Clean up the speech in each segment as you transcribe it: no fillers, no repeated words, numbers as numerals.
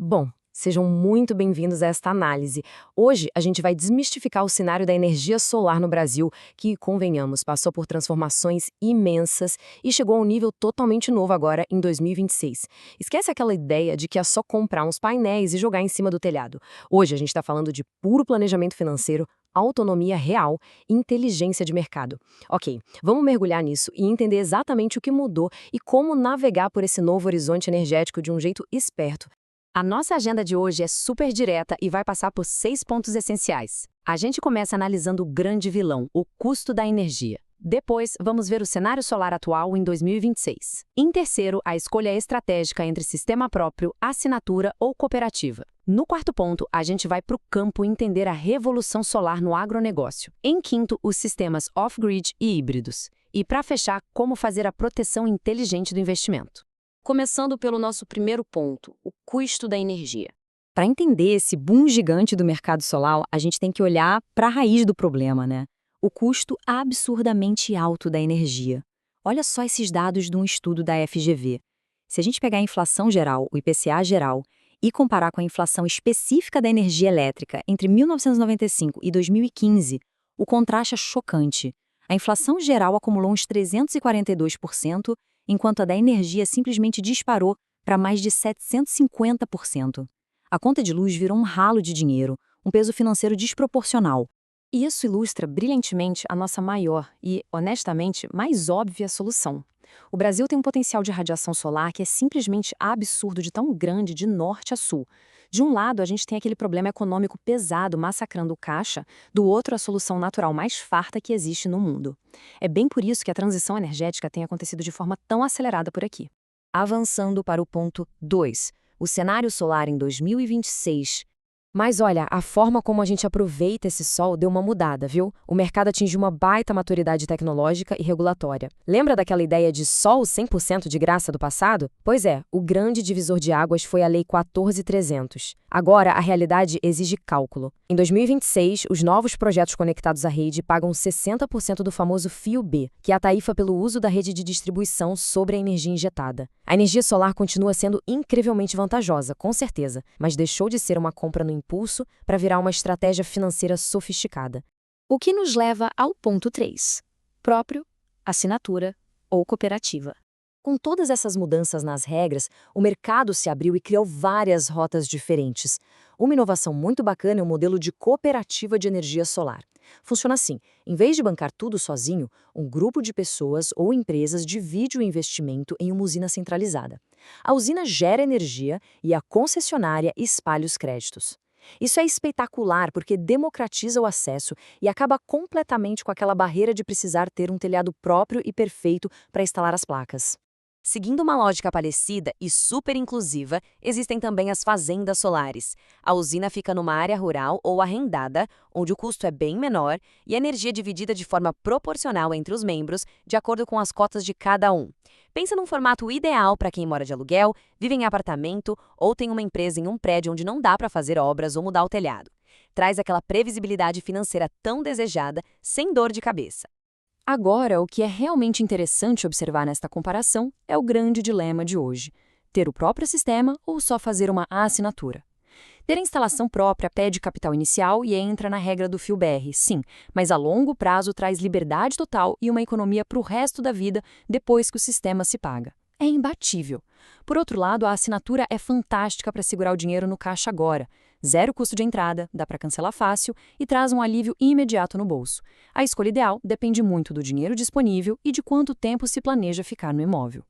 Bom, sejam muito bem-vindos a esta análise. Hoje a gente vai desmistificar o cenário da energia solar no Brasil, que, convenhamos, passou por transformações imensas e chegou a um nível totalmente novo agora em 2026. Esquece aquela ideia de que é só comprar uns painéis e jogar em cima do telhado. Hoje a gente está falando de puro planejamento financeiro, autonomia real e inteligência de mercado. Ok, vamos mergulhar nisso e entender exatamente o que mudou e como navegar por esse novo horizonte energético de um jeito esperto. A nossa agenda de hoje é super direta e vai passar por 6 pontos essenciais. A gente começa analisando o grande vilão, o custo da energia. Depois, vamos ver o cenário solar atual em 2026. Em terceiro, a escolha estratégica entre sistema próprio, assinatura ou cooperativa. No quarto ponto, a gente vai para o campo entender a revolução solar no agronegócio. Em quinto, os sistemas off-grid e híbridos. E para fechar, como fazer a proteção inteligente do investimento. Começando pelo nosso primeiro ponto, o custo da energia. Para entender esse boom gigante do mercado solar, a gente tem que olhar para a raiz do problema, né? O custo absurdamente alto da energia. Olha só esses dados de um estudo da FGV. Se a gente pegar a inflação geral, o IPCA geral, e comparar com a inflação específica da energia elétrica entre 1995 e 2015, o contraste é chocante. A inflação geral acumulou uns 342%, enquanto a da energia simplesmente disparou para mais de 750%. A conta de luz virou um ralo de dinheiro, um peso financeiro desproporcional. E isso ilustra brilhantemente a nossa maior e, honestamente, mais óbvia solução. O Brasil tem um potencial de radiação solar que é simplesmente absurdo de tão grande de norte a sul. De um lado, a gente tem aquele problema econômico pesado massacrando o caixa, do outro, a solução natural mais farta que existe no mundo. É bem por isso que a transição energética tem acontecido de forma tão acelerada por aqui. Avançando para o ponto 2, o cenário solar em 2026. Mas olha, a forma como a gente aproveita esse sol deu uma mudada, viu? O mercado atingiu uma baita maturidade tecnológica e regulatória. Lembra daquela ideia de sol 100% de graça do passado? Pois é, o grande divisor de águas foi a Lei 14.300. Agora, a realidade exige cálculo. Em 2026, os novos projetos conectados à rede pagam 60% do famoso fio B, que é a tarifa pelo uso da rede de distribuição sobre a energia injetada. A energia solar continua sendo incrivelmente vantajosa, com certeza, mas deixou de ser uma compra no impulso para virar uma estratégia financeira sofisticada. O que nos leva ao ponto 3, próprio, assinatura ou cooperativa. Com todas essas mudanças nas regras, o mercado se abriu e criou várias rotas diferentes. Uma inovação muito bacana é o modelo de cooperativa de energia solar. Funciona assim: em vez de bancar tudo sozinho, um grupo de pessoas ou empresas divide o investimento em uma usina centralizada. A usina gera energia e a concessionária espalha os créditos. Isso é espetacular porque democratiza o acesso e acaba completamente com aquela barreira de precisar ter um telhado próprio e perfeito para instalar as placas. Seguindo uma lógica parecida e super inclusiva, existem também as fazendas solares. A usina fica numa área rural ou arrendada, onde o custo é bem menor e a energia é dividida de forma proporcional entre os membros, de acordo com as cotas de cada um. Pensa num formato ideal para quem mora de aluguel, vive em apartamento ou tem uma empresa em um prédio onde não dá para fazer obras ou mudar o telhado. Traz aquela previsibilidade financeira tão desejada, sem dor de cabeça. Agora, o que é realmente interessante observar nesta comparação é o grande dilema de hoje: ter o próprio sistema ou só fazer uma assinatura. Ter a instalação própria pede capital inicial e entra na regra do fio BR, sim, mas a longo prazo traz liberdade total e uma economia para o resto da vida depois que o sistema se paga. É imbatível. Por outro lado, a assinatura é fantástica para segurar o dinheiro no caixa agora. Zero custo de entrada, dá para cancelar fácil e traz um alívio imediato no bolso. A escolha ideal depende muito do dinheiro disponível e de quanto tempo se planeja ficar no imóvel.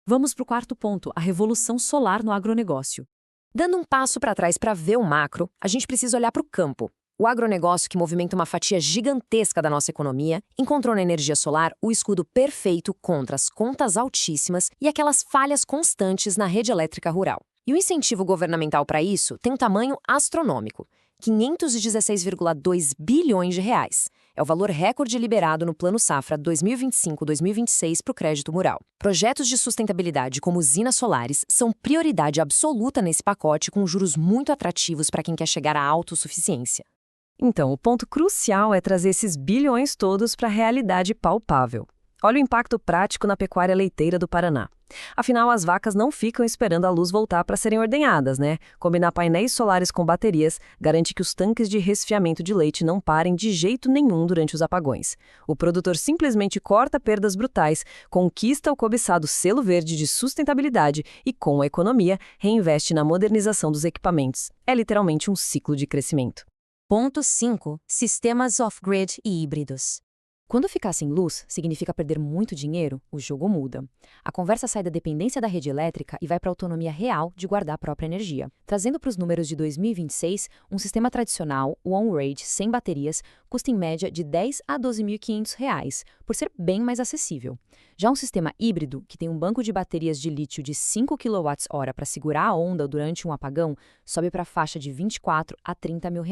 Vamos para o quarto ponto, a revolução solar no agronegócio. Dando um passo para trás para ver o macro, a gente precisa olhar para o campo. O agronegócio, que movimenta uma fatia gigantesca da nossa economia, encontrou na energia solar o escudo perfeito contra as contas altíssimas e aquelas falhas constantes na rede elétrica rural. E o incentivo governamental para isso tem um tamanho astronômico: 516,2 bilhões de reais. É o valor recorde liberado no Plano Safra 2025-2026 para o crédito rural. Projetos de sustentabilidade como usinas solares são prioridade absoluta nesse pacote, com juros muito atrativos para quem quer chegar à autossuficiência. Então, o ponto crucial é trazer esses bilhões todos para a realidade palpável. Olha o impacto prático na pecuária leiteira do Paraná. Afinal, as vacas não ficam esperando a luz voltar para serem ordenhadas, né? Combinar painéis solares com baterias garante que os tanques de resfriamento de leite não parem de jeito nenhum durante os apagões. O produtor simplesmente corta perdas brutais, conquista o cobiçado selo verde de sustentabilidade e, com a economia, reinveste na modernização dos equipamentos. É literalmente um ciclo de crescimento. Ponto 5. Sistemas off-grid e híbridos. Quando ficar sem luz, significa perder muito dinheiro, o jogo muda. A conversa sai da dependência da rede elétrica e vai para a autonomia real de guardar a própria energia. Trazendo para os números de 2026, um sistema tradicional, o on-grid, sem baterias, custa em média de R$ 10 a R$ 12.500, por ser bem mais acessível. Já um sistema híbrido, que tem um banco de baterias de lítio de 5 kWh para segurar a onda durante um apagão, sobe para a faixa de R$ 24 a R$ 30 mil.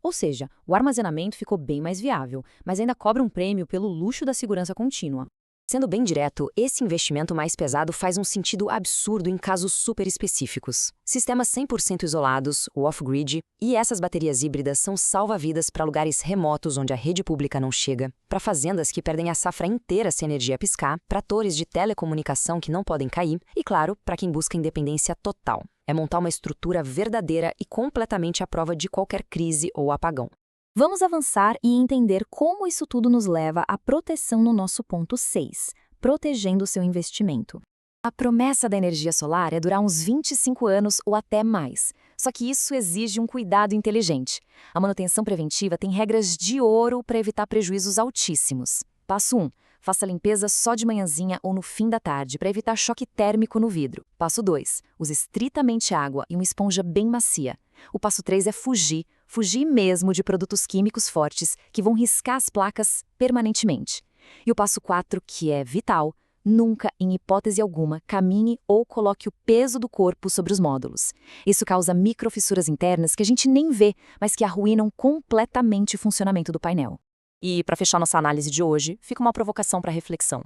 Ou seja, o armazenamento ficou bem mais viável, mas ainda cobra um prêmio pelo luxo da segurança contínua. Sendo bem direto, esse investimento mais pesado faz um sentido absurdo em casos super específicos. Sistemas 100% isolados, o off-grid, e essas baterias híbridas são salva-vidas para lugares remotos onde a rede pública não chega, para fazendas que perdem a safra inteira se a energia piscar, para torres de telecomunicação que não podem cair e, claro, para quem busca independência total. É montar uma estrutura verdadeira e completamente à prova de qualquer crise ou apagão. Vamos avançar e entender como isso tudo nos leva à proteção no nosso ponto 6, protegendo o seu investimento. A promessa da energia solar é durar uns 25 anos ou até mais. Só que isso exige um cuidado inteligente. A manutenção preventiva tem regras de ouro para evitar prejuízos altíssimos. Passo 1. Faça a limpeza só de manhãzinha ou no fim da tarde para evitar choque térmico no vidro. Passo 2. Use estritamente água e uma esponja bem macia. O passo 3 é fugir mesmo de produtos químicos fortes que vão riscar as placas permanentemente. E o passo 4, que é vital, nunca, em hipótese alguma, caminhe ou coloque o peso do corpo sobre os módulos. Isso causa microfissuras internas que a gente nem vê, mas que arruinam completamente o funcionamento do painel. E, para fechar nossa análise de hoje, fica uma provocação para reflexão.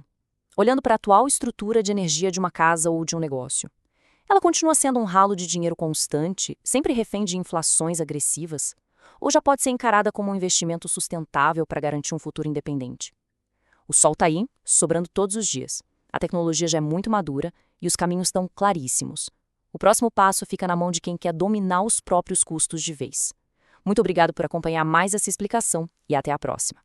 Olhando para a atual estrutura de energia de uma casa ou de um negócio, ela continua sendo um ralo de dinheiro constante, sempre refém de inflações agressivas? Ou já pode ser encarada como um investimento sustentável para garantir um futuro independente? O sol está aí, sobrando todos os dias. A tecnologia já é muito madura e os caminhos estão claríssimos. O próximo passo fica na mão de quem quer dominar os próprios custos de vez. Muito obrigado por acompanhar mais essa explicação e até a próxima.